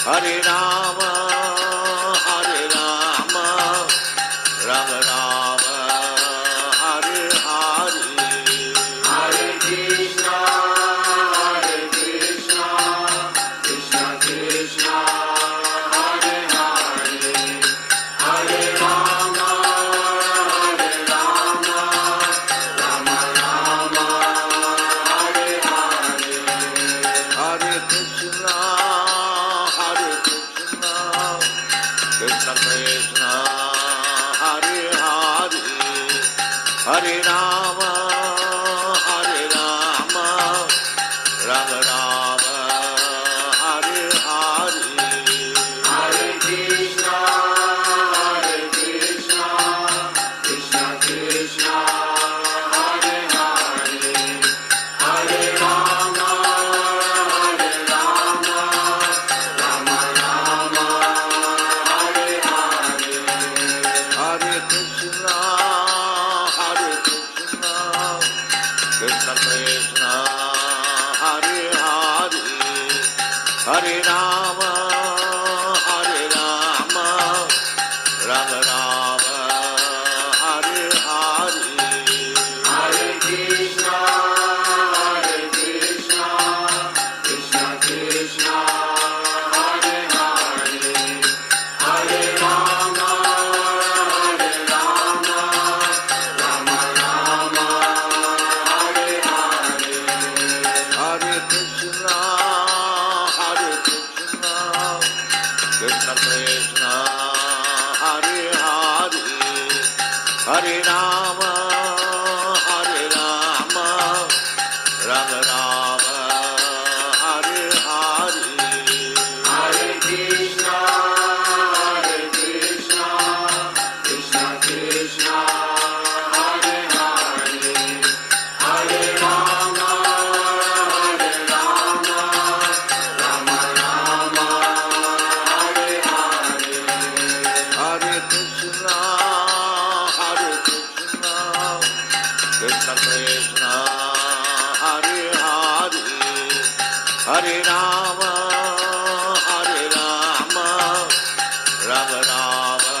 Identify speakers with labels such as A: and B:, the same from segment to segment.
A: Hare Rama, Rama Rama, Hare Hare,
B: Hare Krishna, Krishna Krishna, Hare Hare, Hare Rama, Rama Rama, Hare Hare.
A: Hare Krishna, Krishna Krishna, Hare Hare, Hare Rama, Rama Rama, Hare Hare.
B: Hare Krishna, Krishna Krishna, Hare Hare, Hare Rama, Rama Rama, Hare Hare.
A: Hare Krishna, Krishna Krishna, Hare Hare, Hare Rama, Rama Rama, Hare Hare.
B: Hare Krishna, Krishna Krishna, Hare Hare, Hare Rama, Rama Rama, Hare Hare.
A: Hare Krishna, Krishna Krishna, Hare Hare, Hare Rama, Rama Rama, Hare Hare.
B: Hare Krishna, Krishna Krishna, Hare Hare, Hare Rama, Rama Rama, Hare Hare.
A: Hare Krishna, Krishna Krishna, Hare Hare, Hare Rama, Rama Rama,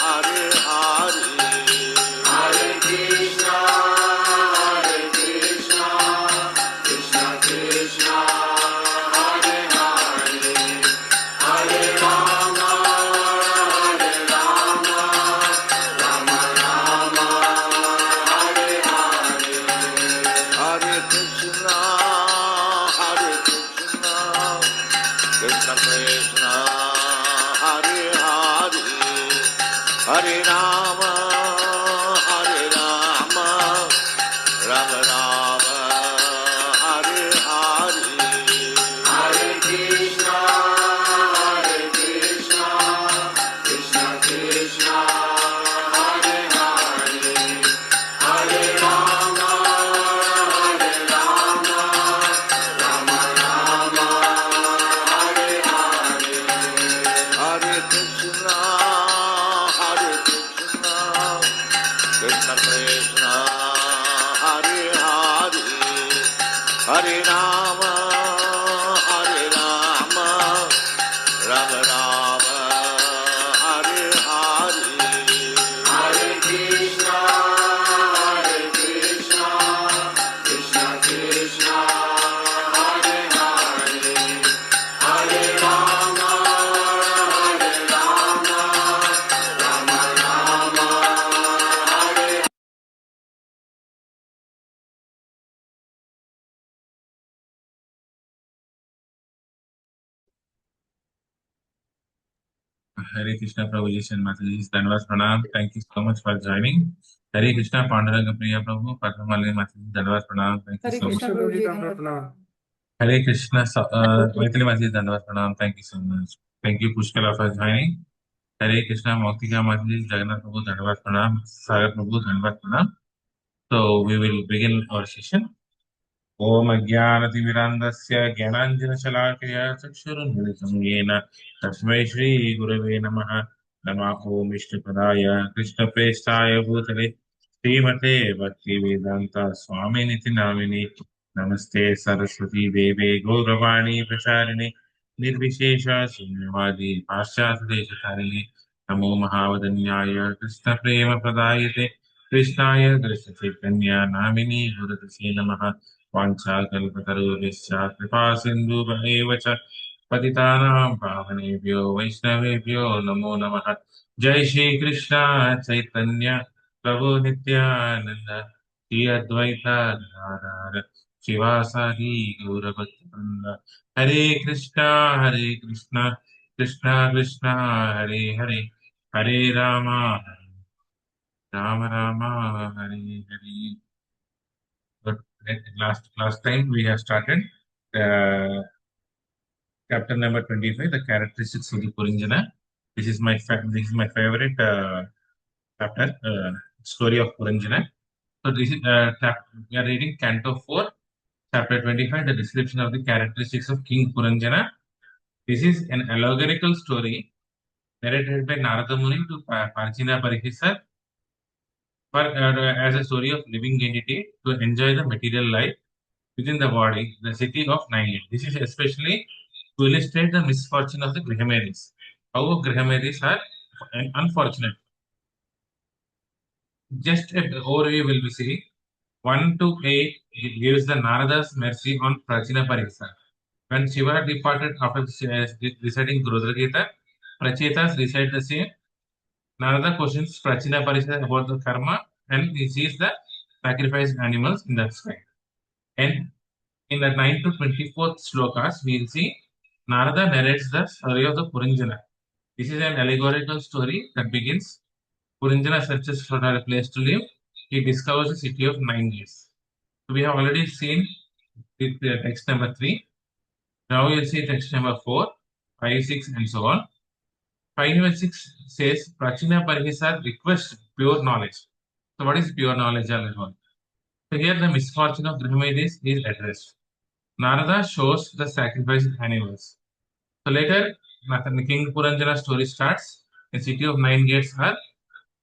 A: Hare Hare.
B: Hare Krishna, Krishna Krishna, Hare Hare, Hare Rama, Rama Rama, Hare Hare.
A: Hare Krishna, Krishna Krishna, Hare Hare, Hare Rama, Rama Rama, Hare Hare.
B: Hare Krishna, Krishna Krishna, Hare Hare, Hare Rama, Rama Rama, Hare Hare.
A: Hare Krishna, Krishna Krishna, Hare Hare, Hare Rama, Rama Rama, Hare Hare.
B: Hare Krishna, Krishna Krishna, Hare Hare, Hare Rama, Rama Rama, Hare.
C: Hare Krishna Prabhuji and Mataji's Danvas Pranam. Thank you so much for joining. Hare Krishna Panduranga Priya Prabhu, Pathamali Mataji Danvas Pranam. Thank you
D: Hare
C: so much.
D: Krishna प्रभु जी धन्यवाद प्रणाम।
C: Hare Krishna Maithili Mataji Danvas Pranam. Thank you so much. Thank you Pushkala for joining. Hare Krishna Moktika Mataji Jagannath Prabhu Danvas Pranam. Sagar Prabhu Danvas Pranam. So we will begin our session. ओम अज्ञानतिमिरान्धस्य ज्ञानाञ्जनशलाकया चक्षुरुन्मिलितं येन तस्मै श्रीगुरवे नमः। नमः विष्णुपदाय कृष्णप्रेष्ठाय भूतले श्रीमते भक्तिवेदान्त स्वामिनिति नामिने। नमस्ते सरस्वती देवे गौरवाणी प्रचारिणे निर्विशेष शून्यवादी पाश्चात्यदेशकारिणे नमो महावदन्याय कृष्णप्रेमप्रदायते कृष्णाय कृष्णचैतन्या नामिनी गुरुतसे नमः वाञ्छाकल्पतरुभ्यश्च कृपासिन्धुभ्येव च पतितानां पावनेभ्यो वैष्णवेभ्यो नमो नमः। जय श्री कृष्ण चैतन्य प्रभु नित्यानंद श्री अद्वैता गदाधर शिवासादि गौरभक्तवृंद। हरे Krishna Krishna Krishna Krishna Hare Hare Hare Ram Ram Hare Hare. But last time we have started chapter number 25, the characteristics of the Purinjana. This is my favorite chapter, story of Puranjana. So this is we are reading Canto 4, chapter 25, the description of the characteristics of King Puranjana. This is an allegorical story narrated by Narada Muni to Parjina Parikhisar as a story of living entity to enjoy the material life within the body, the city of Nile. This is especially to illustrate the misfortune of the Grihameris. How Grihameris are unfortunate. Just an overview will be seen. 1 to 8 gives the Narada's mercy on Prachina Pariksa. When Shiva departed after reciting Rudragita, Prachetas recite the same. Narada questions Prachina Pariksa about the karma and he sees the sacrificed animals in the sky. And in the 9 to 24th slokas, we will see Narada narrates the story of the Puranjana. This is an allegorical story that begins. Puranjana searches for a place to live. He discovers a city of 9 gates. So we have already seen text number 3. Now you'll see text number 4, 5, 6, and so on. 5 and 6 says Prachina Parikhisar requests pure knowledge. So what is pure knowledge? So here the misfortune of Grihamedes is addressed. Narada shows the sacrificed animals. So later, the King Puranjana story starts. The city of 9 gates are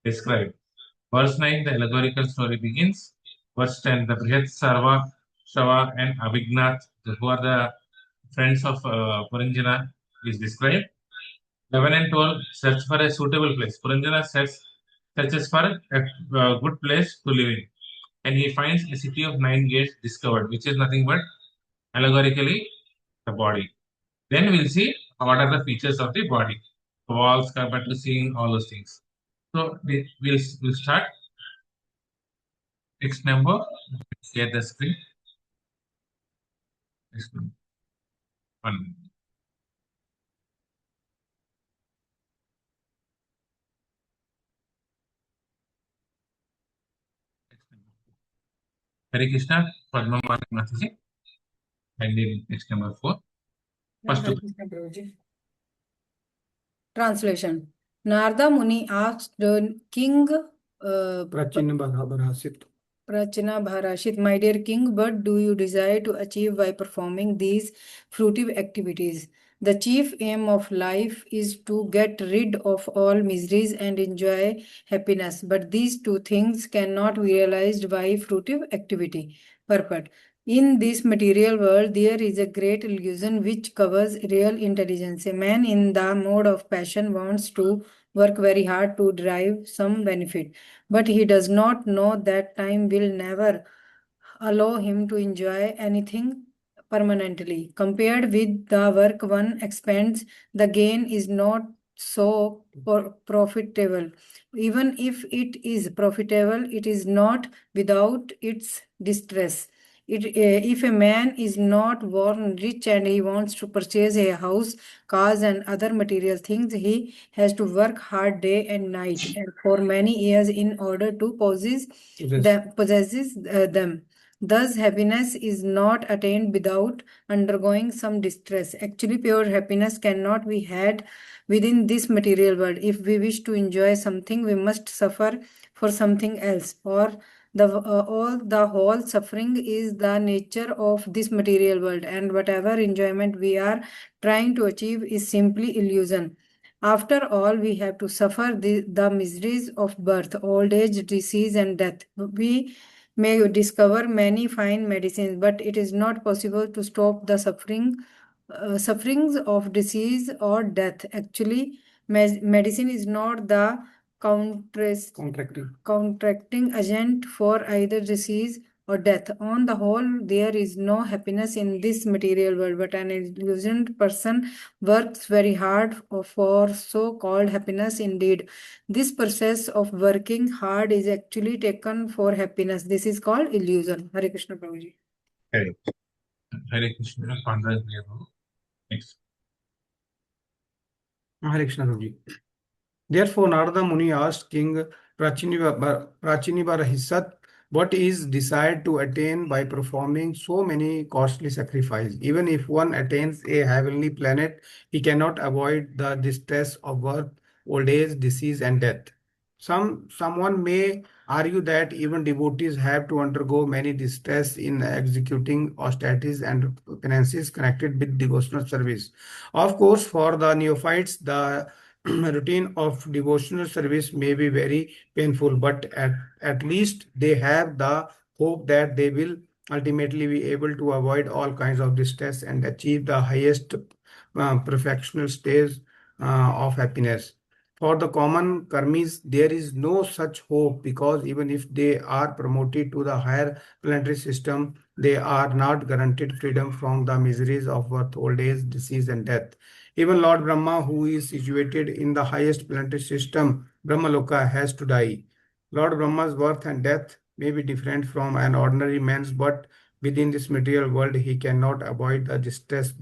C: described. Verse 9, the allegorical story begins. Verse 10, the Brihat Sarva, Shava, and Abhignath, who are the friends of Puranjana, is described. 11 and 12, search for a suitable place. Puranjana searches for a good place to live in. And he finds a city of 9 gates discovered, which is nothing but allegorically the body. Then we'll see what are the features of the body. Walls, carpet, seeing all those things. So we'll start. Next number, share the screen. Next number. 1. Hare Krishna, Padma Mataji. And then next number 4. First two.
D: Translation. Narada Muni asked the king Prachina Bharashit, my dear king, what do you desire to achieve by performing these fruitive activities? The chief aim of life is to get rid of all miseries and enjoy happiness. But these two things cannot be realized by fruitive activity. Purport. In this material world, there is a great illusion which covers real intelligence. A man in the mode of passion wants to work very hard to derive some benefit, but he does not know that time will never allow him to enjoy anything permanently. Compared with the work one expends, the gain is not so profitable. Even if it is profitable, it is not without its distress. If a man is not born rich and he wants to purchase a house, cars, and other material things, he has to work hard day and night and for many years in order to possess them. Thus, happiness is not attained without undergoing some distress. Actually, pure happiness cannot be had within this material world. If we wish to enjoy something, we must suffer for something else, or the whole suffering is the nature of this material world, and whatever enjoyment we are trying to achieve is simply illusion. After all, we have to suffer the miseries of birth, old age, disease, and death. We may discover many fine medicines, but it is not possible to stop the suffering sufferings of disease or death. Actually, medicine is not the contracting agent for either disease or death. On the whole, there is no happiness in this material world, but an illusioned person works very hard for so-called happiness. Indeed, this process of working hard is actually taken for happiness. This is called illusion. Hare Krishna Prabhuji.
C: Hare Hare Krishna, Conrad Nehru. Next.
B: Hare Krishna Prabhuji. Therefore, Narada Muni asked King Prachinibarhisat what is desired to attain by performing so many costly sacrifices. Even if one attains a heavenly planet, he cannot avoid the distress of birth, old age, disease, and death. Someone may argue that even devotees have to undergo many distress in executing austerities and penances connected with devotional service. Of course, for the neophytes, the routine of devotional service may be very painful, but at least they have the hope that they will ultimately be able to avoid all kinds of distress and achieve the highest perfectional stage of happiness. For the common karmis, there is no such hope because even if they are promoted to the higher planetary system, they are not guaranteed freedom from the miseries of birth, old age, disease, and death. Even Lord Brahma, who is situated in the highest planetary system, Brahmaloka, has to die. Lord Brahma's birth and death may be different from an ordinary man's, but within this material world, he cannot avoid the distress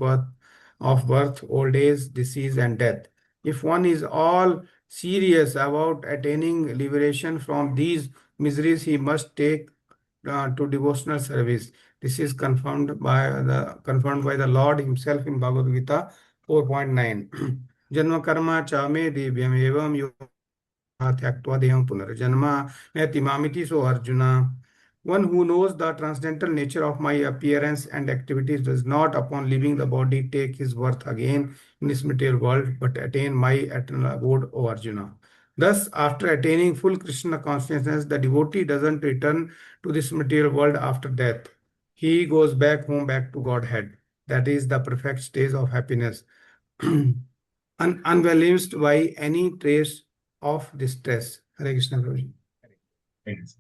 B: of birth, old age, disease, and death. If one is all serious about attaining liberation from these miseries, he must take to devotional service. This is confirmed by the Lord Himself in Bhagavad Gita 4.9. Janma karma cha me divyam evam yo tyaktva deham punarjanma neti mamiti so Arjuna. One who knows the transcendental nature of my appearance and activities does not, upon leaving the body, take his birth again in this material world, but attain my eternal abode, O Arjuna. Thus, after attaining full Krishna consciousness, the devotee doesn't return to this material world after death. He goes back home, back to Godhead. That is the perfect stage of happiness, unbalanced by any trace of distress. Hare Krishna Prabhuji.
C: Thanks.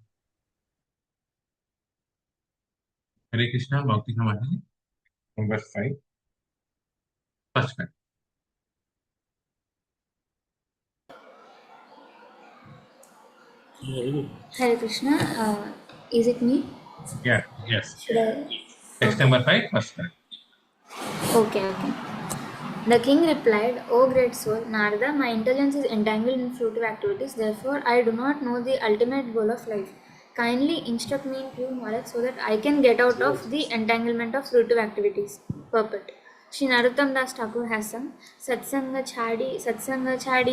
C: Hare Krishna, Bhakti Samajini. Number 5. First one.
E: Hare Krishna, is it me?
C: Yeah, yes.
E: Should I?
C: Text number 5, first one.
E: Okay. The king replied, O great soul, Narada, my intelligence is entangled in fruitive activities, therefore I do not know the ultimate goal of life. Kindly instruct me in pure knowledge so that I can get out of the entanglement of fruitive activities. Purport. Shri Narottam Das Thakur has sung, Satsanga chhadi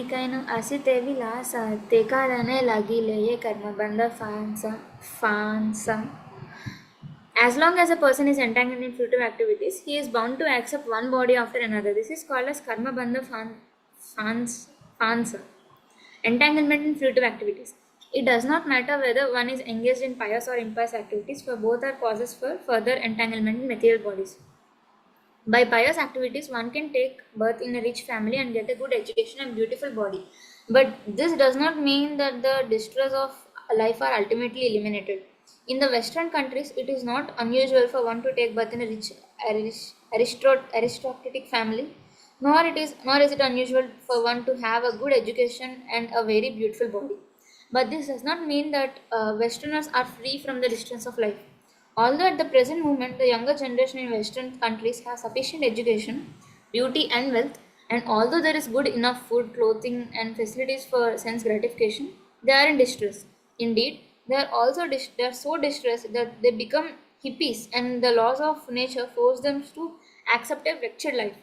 E: kainu asite vilasa, te karane lagi leye karma banda fansa. As long as a person is entangled in fruitive activities, he is bound to accept one body after another. This is called as karma bandha fansa, entanglement in fruitive activities. It does not matter whether one is engaged in pious or impious activities, for both are causes for further entanglement in material bodies. By pious activities, one can take birth in a rich family and get a good education and beautiful body. But this does not mean that the distress of life are ultimately eliminated. In the Western countries, it is not unusual for one to take birth in a rich aristocratic family, nor is it unusual for one to have a good education and a very beautiful body. But this does not mean that Westerners are free from the distress of life. Although at the present moment the younger generation in Western countries have sufficient education, beauty and wealth, and although there is good enough food, clothing and facilities for sense gratification, they are in distress. Indeed, they are also they are so distressed that they become hippies, and the laws of nature force them to accept a wretched life.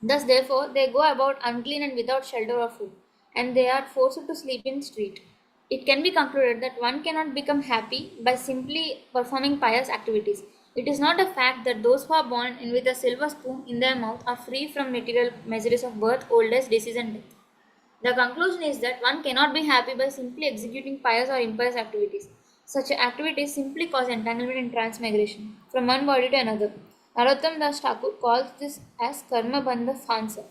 E: Thus, therefore, they go about unclean and without shelter or food, and they are forced to sleep in street. It can be concluded that one cannot become happy by simply performing pious activities. It is not a fact that those who are born in with a silver spoon in their mouth are free from material miseries of birth, old age, disease, and death. The conclusion is that one cannot be happy by simply executing pious or impious activities. Such activities simply cause entanglement and transmigration from one body to another. Narottam Das Thakur calls this as Karma Bandha Phansa.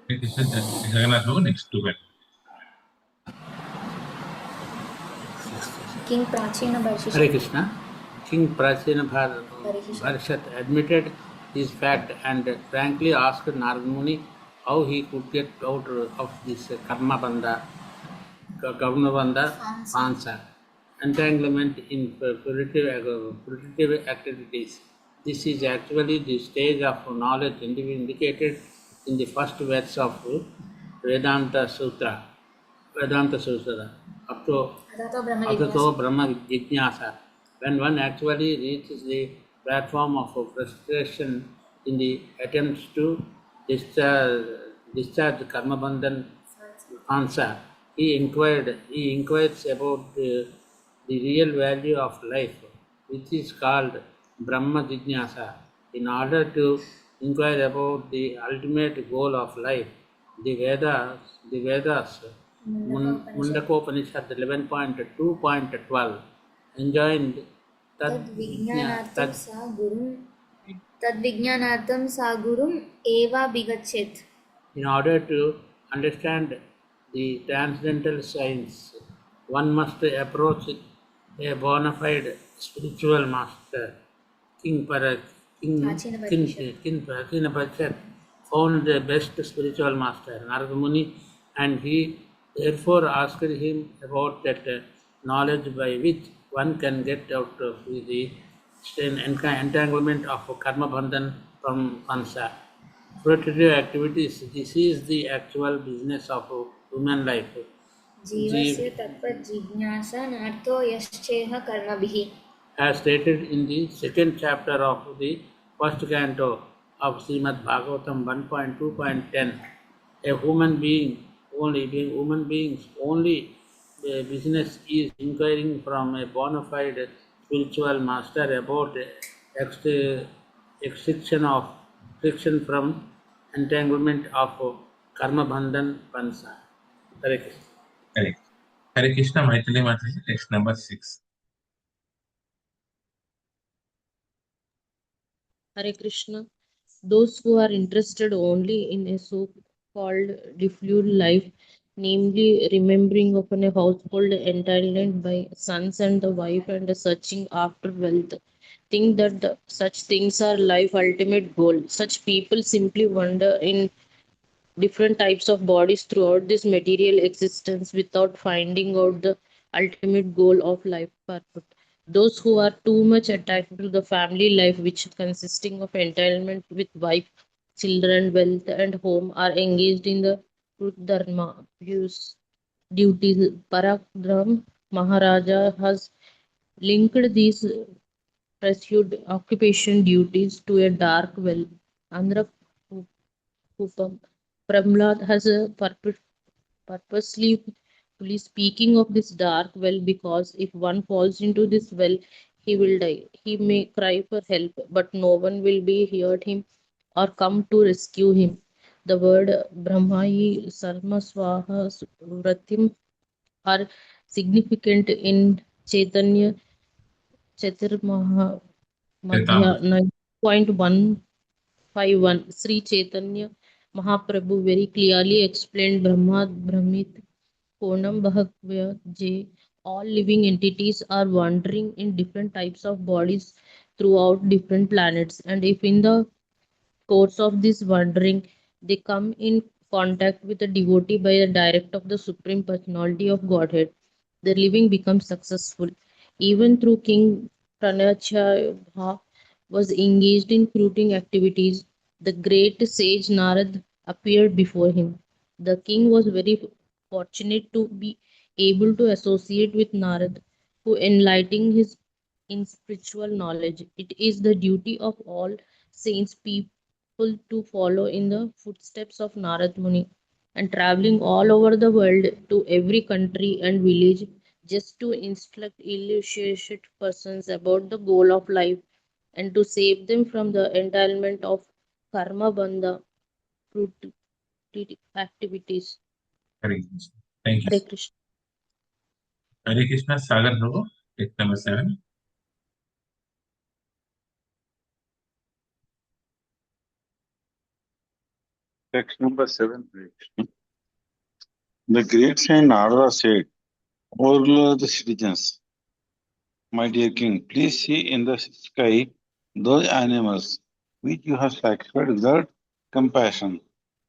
C: Hare Krishna Jagannath Prabhu, next to well.
E: King Prachina
F: Hare
E: Barshisha.
F: Krishna. King Prachina Bharshat admitted this fact and frankly asked Narad Muni how he could get out of this karma bandha, phansa, entanglement in puritative activities. This is actually the stage of knowledge indicated in the first verse of Vedanta Sutra. Up to Atato Brahma Jignasa. When one actually reaches the platform of frustration in the attempts to discharge Karma Bandhan Phansa, he inquires about the real value of life, which is called Brahma Jignasa. In order to inquire about the ultimate goal of life, the Vedas Mundakopanishad 11.2.12 enjoined
E: Tadvijnanatham sa gurum eva bigachet.
F: In order to understand the transcendental science, one must approach a bona fide spiritual master. King Prachina Parichat found the best spiritual master, Narada Muni, and he therefore asked him about that knowledge by which one can get out of the entanglement of karma bandhan from phansa. Fruitive activities, this is the actual business of human life.
E: Jivasya tatvat jignasa nartho yascheha karmabhihi.
F: As stated in the second chapter of the first canto of Srimad Bhagavatam 1.2.10, a human being's only business is inquiring from a bona fide spiritual master about extinction of friction from entanglement of karma bandhan phansa. Hare Krishna.
C: Correct. Hare Krishna Maithili Mataji, text number 6.
G: Hare Krishna. Those who are interested only in a so-called deflued life, namely remembering of a household entitled by sons and the wife and searching after wealth, think that such things are life ultimate goal. Such people simply wander in different types of bodies throughout this material existence without finding out the ultimate goal of life purpose. Those who are too much attached to the family life, which consisting of entitlement with wife, children, wealth, and home, are engaged in the truth dharma views duties. Parakram Maharaja has linked these pursued occupation duties to a dark well. Andhra Prahlad has purposely speaking of this dark well because if one falls into this well, he will die. He may cry for help, but no one will be heard him or come to rescue him. The word Brahmai Sarma Swaha Vratim are significant in Chaitanya Chaturmadhya
C: Chaitamrita.
G: 9.151. Sri Chaitanya Mahaprabhu very clearly explained Brahma Brahmit Konam Bhagavya J. All living entities are wandering in different types of bodies throughout different planets, and if in the course of this wandering they come in contact with a devotee by the direct of the Supreme Personality of Godhead, their living becomes successful. Even through King Pranachya was engaged in fruiting activities, the great sage Narad appeared before him. The king was very fortunate to be able to associate with Narad, who enlightened his in spiritual knowledge. It is the duty of all saints people to follow in the footsteps of Narad Muni and traveling all over the world to every country and village just to instruct illiterate persons about the goal of life and to save them from the entitlement of karma bandha fruit activities.
C: Hare Krishna. Thank you.
G: Hare Krishna.
C: Hare Krishna Sagar Prabhu, text number 7.
H: Text number 7. The great saint Narada said, O ruler of the citizens, my dear king, please see in the sky those animals which you have sacrificed without compassion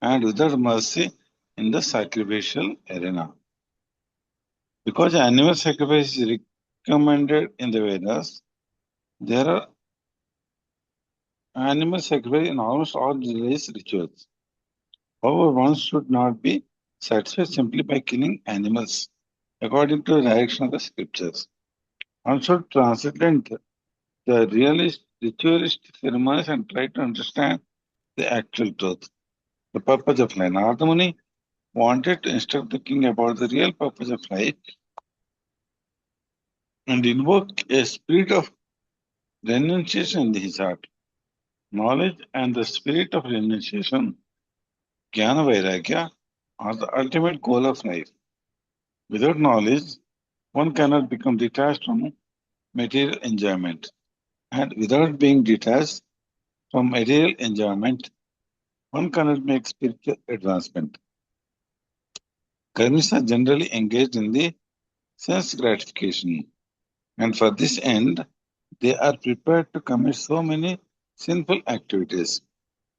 H: and without mercy in the sacrificial arena. Because animal sacrifice is recommended in the Vedas, there are animal sacrifice in almost all religious rituals. However, one should not be satisfied simply by killing animals according to the direction of the scriptures. One should translate the ritualistic ceremonies and try to understand the actual truth, the purpose of life. Narada Muni wanted to instruct the king about the real purpose of life and invoke a spirit of renunciation in his heart. Knowledge and the spirit of renunciation, Jnana Vairagya, are the ultimate goal of life. Without knowledge, one cannot become detached from material enjoyment. And without being detached from material enjoyment, one cannot make spiritual advancement. Karmis are generally engaged in the sense gratification, and for this end, they are prepared to commit so many sinful activities.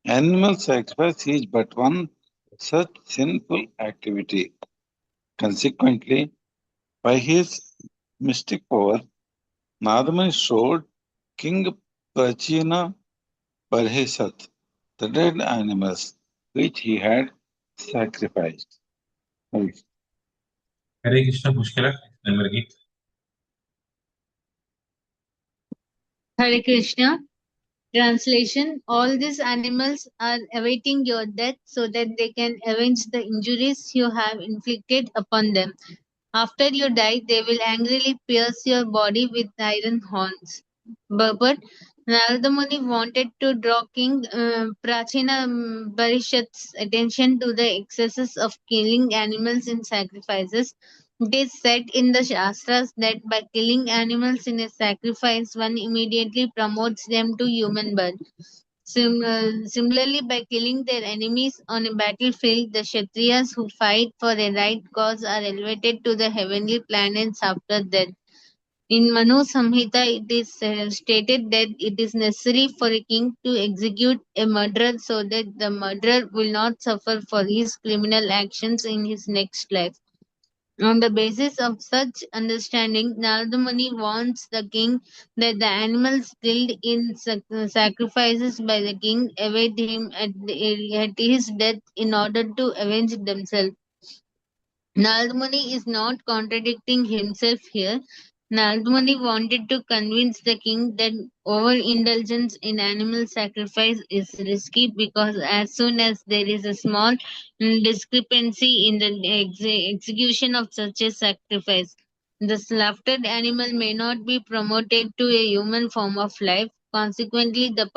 H: Animal sacrifice is but one such sinful activity. Consequently, by his mystic power, Narada Muni showed King Prachina Parhesat the dead animals which he had sacrificed. Right.
C: Hare Krishna, Pushkala, number 8.
I: Hare Krishna. Translation: all these animals are awaiting your death so that they can avenge the injuries you have inflicted upon them. After you die, they will angrily pierce your body with iron horns. But Narada Muni wanted to draw King Prachina Barishat's attention to the excesses of killing animals in sacrifices. It is said in the Shastras that by killing animals in a sacrifice, one immediately promotes them to human birth. Similarly, by killing their enemies on a battlefield, the Kshatriyas who fight for a right cause are elevated to the heavenly planets after death. In Manu Samhita, it is stated that it is necessary for a king to execute a murderer so that the murderer will not suffer for his criminal actions in his next life. On the basis of such understanding, Narada Muni warns the king that the animals killed in sacrifices by the king await him at his death in order to avenge themselves. Narada Muni is not contradicting himself here. Narada Muni wanted to convince the king that overindulgence in animal sacrifice is risky because as soon as there is a small discrepancy in the execution of such a sacrifice, the slaughtered animal may not be promoted to a human form of life. Consequently, the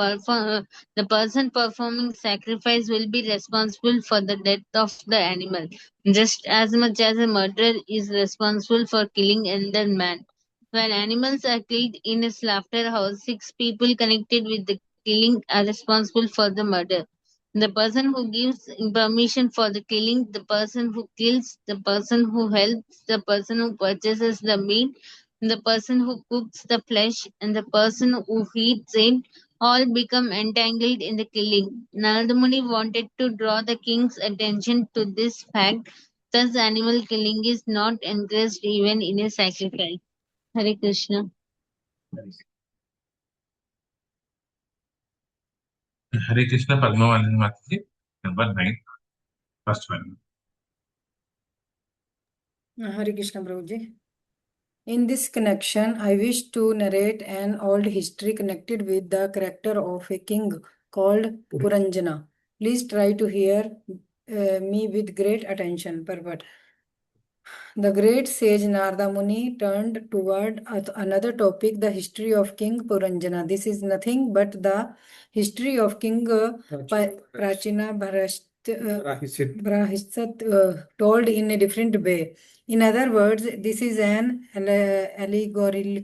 I: person performing sacrifice will be responsible for the death of the animal, just as much as a murderer is responsible for killing another man. When animals are killed in a slaughterhouse, 6 people connected with the killing are responsible for the murder. The person who gives permission for the killing, the person who kills, the person who helps, the person who purchases the meat, the person who cooks the flesh, and the person who feeds it all become entangled in the killing. Narada Muni wanted to draw the king's attention to this fact. Thus, animal killing is not encouraged even in a sacrifice. Hare Krishna.
C: Hare Krishna, Padmavalini Mataji, number 9. First one.
D: Hare Krishna Prabhuji. In this connection, I wish to narrate an old history connected with the character of a king called Puranjana. Please try to hear me with great attention. Purport. The great sage Narada Muni turned toward another topic, the history of King Puranjana. This is nothing but the history of King Prachina Brahisat told in a different way. In other words, this is an allegorical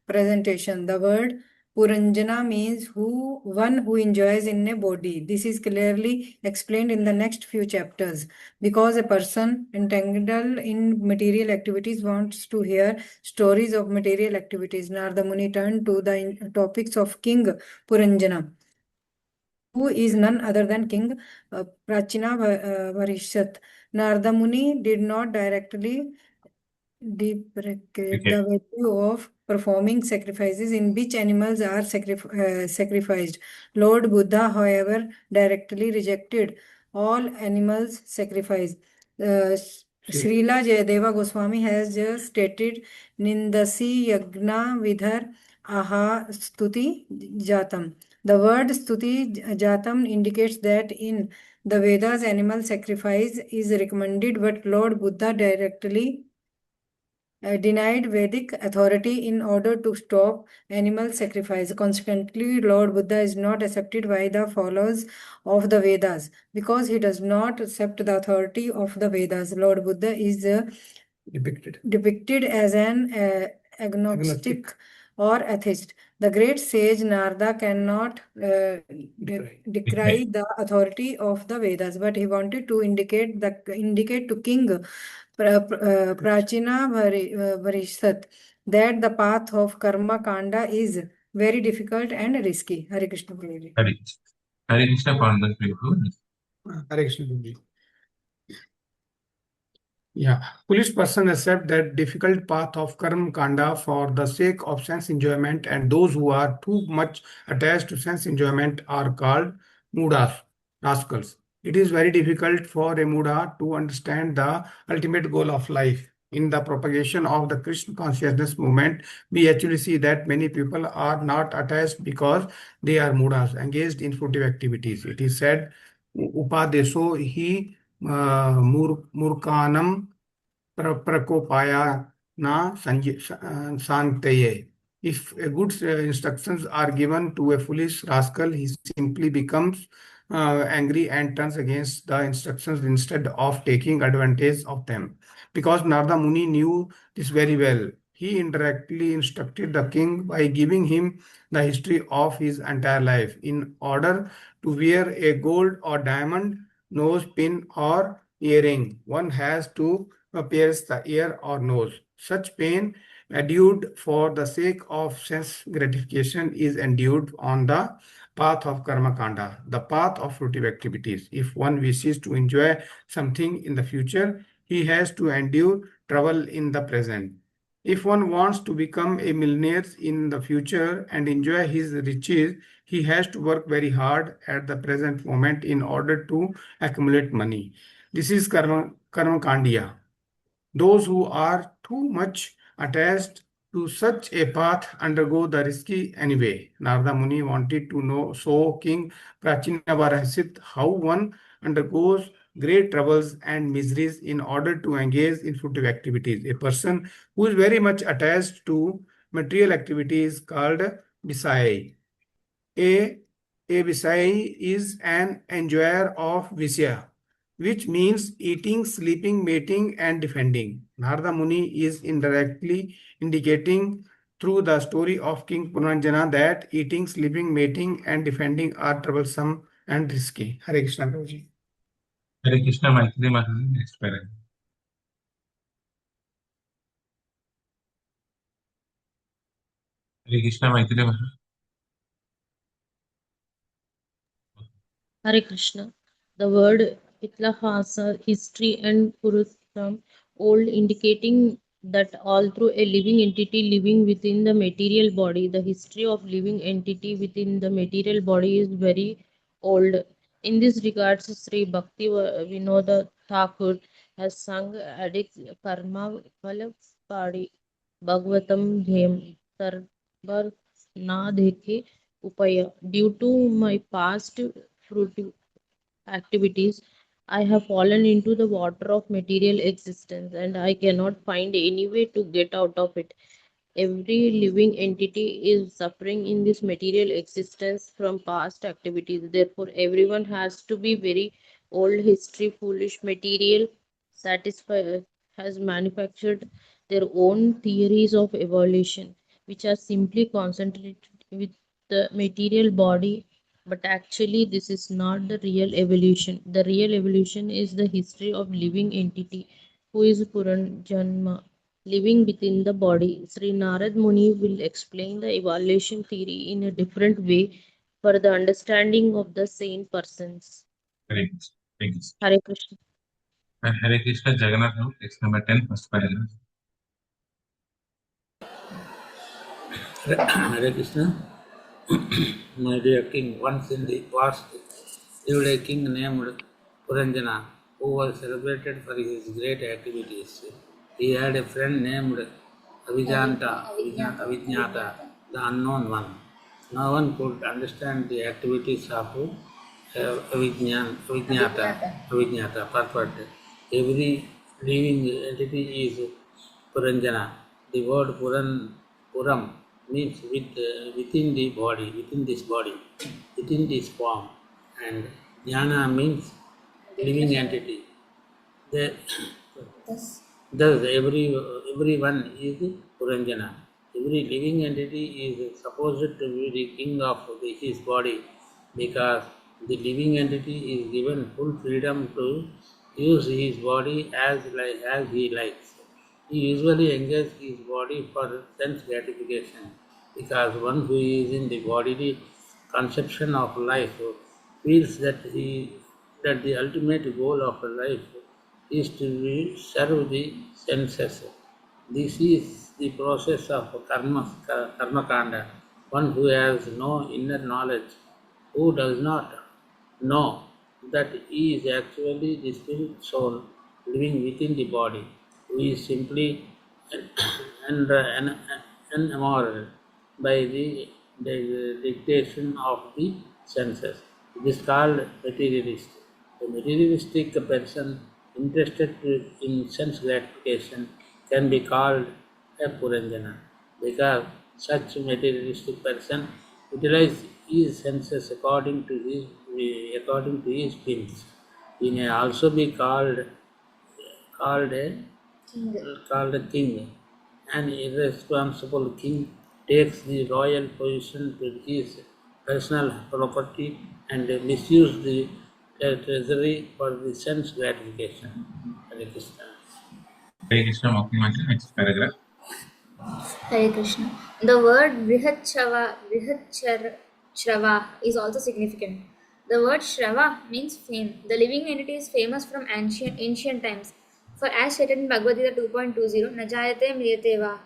D: presentation. The word Puranjana means one who enjoys in a body. This is clearly explained in the next few chapters. Because a person entangled in material activities wants to hear stories of material activities, Narada Muni turned to the topics of King Puranjana, who is none other than King Prachina Varishat. Narada Muni did not directly deprecate
C: Okay.
D: the value of performing sacrifices in which animals are sacrificed. Lord Buddha, however, directly rejected all animals sacrifice. Srila Jayadeva Goswami has just stated Nindasi Yagna Vidhar Aha Stuti Jatam. The word Stuti Jatam indicates that in the Vedas animal sacrifice is recommended, but Lord Buddha directly denied Vedic authority in order to stop animal sacrifice. Consequently, Lord Buddha is not accepted by the followers of the Vedas because he does not accept the authority of the Vedas. Lord Buddha is depicted as an agnostic or atheist. The great sage Narada cannot decry the authority of the Vedas, but he wanted to indicate to King Prachina Varishat that the path of karma kanda is very difficult and risky. Hare Krishna Guruji.
C: Hare Krishna Pandit Prabhu.
B: Hare Krishna Guruji. Yeah, foolish person accept that difficult path of karma kanda for the sake of sense enjoyment, and those who are too much attached to sense enjoyment are called mudas, rascals. It is very difficult for a muda to understand the ultimate goal of life. In the propagation of the Krishna consciousness movement, we actually see that many people are not attached because they are mudas, engaged in fruitive activities. It is said, Upadeso hi मूर्खानम prakopaya na santeye. If good instructions are given to a foolish rascal, he simply becomes angry and turns against the instructions instead of taking advantage of them. Because Narada Muni knew this very well, he indirectly instructed the king by giving him the history of his entire life. In order to wear a gold or diamond nose pin or earring, one has to pierce the ear or nose. Such pain endured for the sake of sense gratification is endured on the path of karma kanda, the path of fruitive activities. If one wishes to enjoy something in the future, he has to endure trouble in the present. If one wants to become a millionaire in the future and enjoy his riches, he has to work very hard at the present moment in order to accumulate money. This is karma kandiya. Those who are too much attached to such a path undergo the risky anyway. Narada Muni wanted to know, so King Prachinavarasit, how one undergoes great troubles and miseries in order to engage in fruitive activities. A person who is very much attached to material activities called Visai. A Visai is an enjoyer of Visya, which means eating, sleeping, mating, and defending. Narada Muni is indirectly indicating through the story of King Puranjana that eating, sleeping, mating, and defending are troublesome and risky. Hare Krishna, Prabhuji.
C: Hare Krishna Maitri Mataji. Next paragraph. Hare Krishna Maitri Mataji.
G: Hare Krishna. The word Itlahasa, history, and Purusham, old, indicating that all through a living entity living within the material body, the history of living entity within the material body is very old. In this regards, Sri Bhakti Vinoda Thakur has sung Adik Karma Phala Padi Bhagavatam Dhyam Sarbar Na Dekhe Upaya. Due to my past fruitive activities, I have fallen into the water of material existence and I cannot find any way to get out of it. Every living entity is suffering in this material existence from past activities. Therefore, everyone has to be very old history, foolish material, satisfy has manufactured their own theories of evolution, which are simply concentrated with the material body, but actually this is not the real evolution. The real evolution is the history of living entity who is Puranjanma, living within the body. Sri Narad Muni will explain the evolution theory in a different way for the understanding of the sane persons.
C: Hare Krishna. Thank you.
G: Hare Krishna.
C: And Hare Krishna, Jagannath Prabhu, text number 10, first paragraph.
F: Hare Krishna. My dear king, once in the past lived a king named Puranjana, who was celebrated for his great activities. He had a friend named Avijnata, the unknown one. No one could understand the activities of Avijnata, purport. Every living entity is Puranjana. The word Puram means within the body, within this body, within this form, and Jnana means living entity. Thus, everyone is Puranjana. Every living entity is supposed to be the king of his body, because the living entity is given full freedom to use his body as he likes. He usually engages his body for sense gratification, because one who is in the bodily conception of life feels that the ultimate goal of life is to serve the senses. This is the process of karma kanda. One who has no inner knowledge, who does not know that he is actually the spirit soul living within the body, who is simply enamored by the dictation of the senses. It is called materialist. A materialistic person interested in sense gratification can be called a Puranjana, because such materialistic person utilizes his senses according to his whims. He may also be called a king. An irresponsible king takes the royal position to his personal property and misuse the treasury for the sense gratification. Hare Krishna.
C: Hare Krishna, Mukti Mataji, next paragraph.
E: Hare Krishna. The word Brihatchrava is also significant. The word Shrava means fame. The living entity is famous from ancient times. For as stated in Bhagavad Gita 2.20, Najayate Mriyate Va.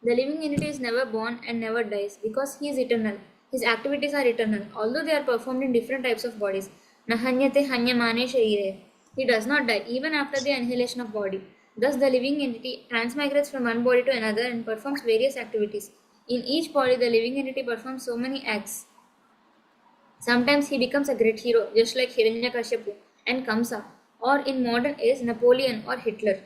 E: The living entity is never born and never dies because he is eternal. His activities are eternal, although they are performed in different types of bodies. Nahanyate hanyamane sharire. He does not die even after the annihilation of body. Thus, the living entity transmigrates from one body to another and performs various activities. In each body, the living entity performs so many acts. Sometimes he becomes a great hero, just like Hiranyakashipu and Kamsa, or in modern age, Napoleon or Hitler.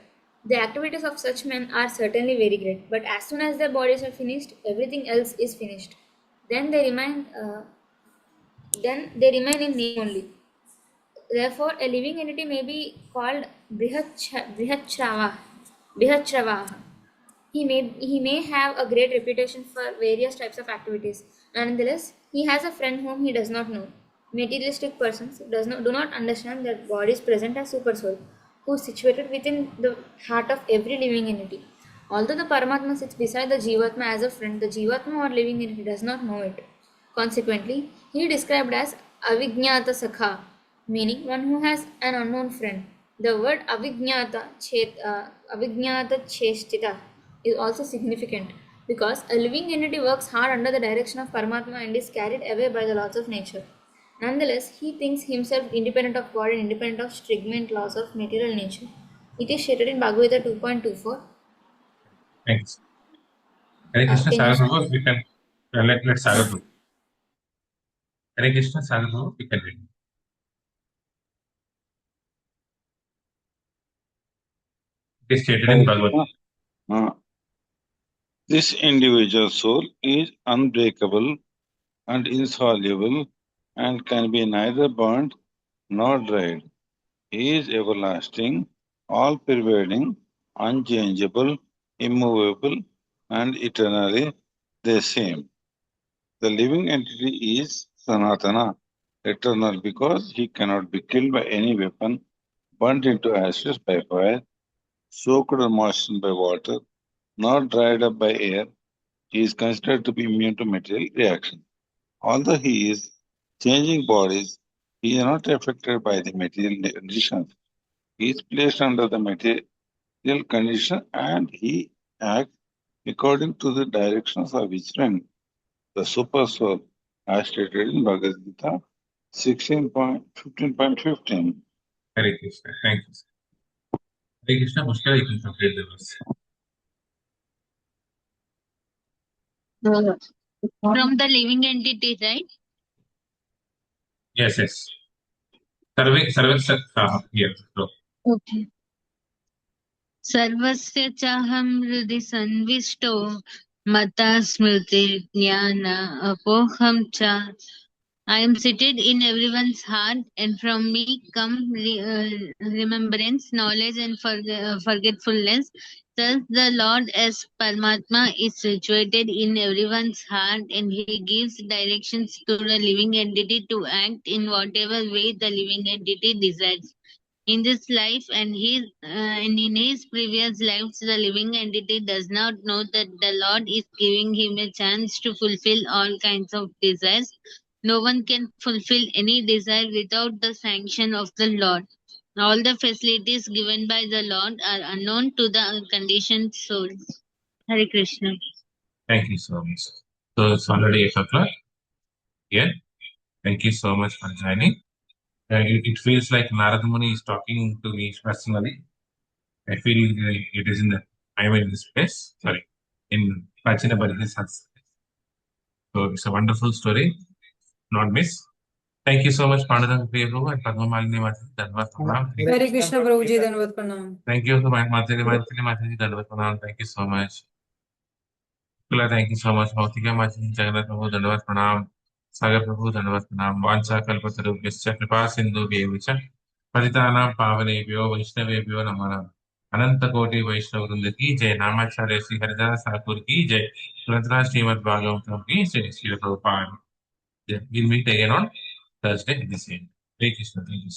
E: The activities of such men are certainly very great, but as soon as their bodies are finished, everything else is finished. Then they remain in name only. Therefore, a living entity may be called Brihatchrava. He may have a great reputation for various types of activities. Nonetheless, he has a friend whom he does not know. Materialistic persons do not understand that bodies present as super soul, who is situated within the heart of every living entity. Although the Paramatma sits beside the Jivatma as a friend, the Jivatma or living entity does not know it. Consequently, he is described as Avijnata Sakha, meaning one who has an unknown friend. The word Avijnata Cheshtita is also significant because a living entity works hard under the direction of Paramatma and is carried away by the laws of nature. Nonetheless, he thinks himself independent of God and independent of stringent laws of material nature. It is stated in Bhagavad Gita 2.24.
C: Thanks. Hare Krishna,
E: Can
C: Sagar
E: you-
C: Prabhu, we can let Sagar Prabhu. Hare Krishna, Sagar Prabhu, we can read. It is stated in Bhagavad Gita.
H: This individual soul is unbreakable and insoluble and can be neither burnt nor dried. He is everlasting, all-pervading, unchangeable, immovable, and eternally the same. The living entity is Sanatana, eternal, because he cannot be killed by any weapon, burnt into ashes by fire, soaked or moistened by water, nor dried up by air. He is considered to be immune to material reaction. Although he is changing bodies, he is not affected by the material conditions. He is placed under the material condition and he acts according to the directions of his friend, the super soul, as stated in Bhagavad Gita 15.15.
C: Hare Krishna. Thank you, sir. Hare Krishna, Pushkala, you can complete the verse.
I: From the living entity, right?
C: Yes, yes. Sarvasya, yes. So,
I: Okay. सर्वस्य चाहं हृदि संविष्टो मता स्मृतिर्ज्ञान अपोहं च. I am seated in everyone's heart, and from me come remembrance, knowledge, and forgetfulness. Thus, the Lord as Paramatma is situated in everyone's heart, and He gives directions to the living entity to act in whatever way the living entity desires. In this life and in his previous lives, the living entity does not know that the Lord is giving him a chance to fulfill all kinds of desires. No one can fulfill any desire without the sanction of the Lord. All the facilities given by the Lord are unknown to the conditioned souls. Hare Krishna.
C: thank you so much. So, it's already 8 o'clock. Yeah. Thank you so much for joining. It feels like Narada Muni is talking to me personally. I feel it is I'm in this place. Sorry, in Prachina Bharati's house. So it's a wonderful story. Not miss. Thank you so much, Pandana Priya Prabhu and Padma Malini Mataji. Dhanavad Pranam.
D: Hare Krishna Prabhuji, Dandavat Pranam.
C: Thank you so much, Mataji Mataji. Dhanavad Pranam. Thank you so much. Kula, thank you so much. Bhautika Mataji, Jagannath Prabhu, Dhanavad Pranam. Sagar Prabhu, Dhanavad Pranam. Vancha Kalpatarubhyascha Kripa Sindhu Bhevicha. Paritanam Pavanebhyo Vaishnavebhyo Namaha. अनंत कोटि वैष्णव वृंद की जय। नामाचार्य श्री हरिदास ठाकुर की जय। ग्रंथराज श्रीमद् भागवतम की जय। Shri Prabhupada. We'll meet again on Thursday at the same. Hare Krishna. Thank you.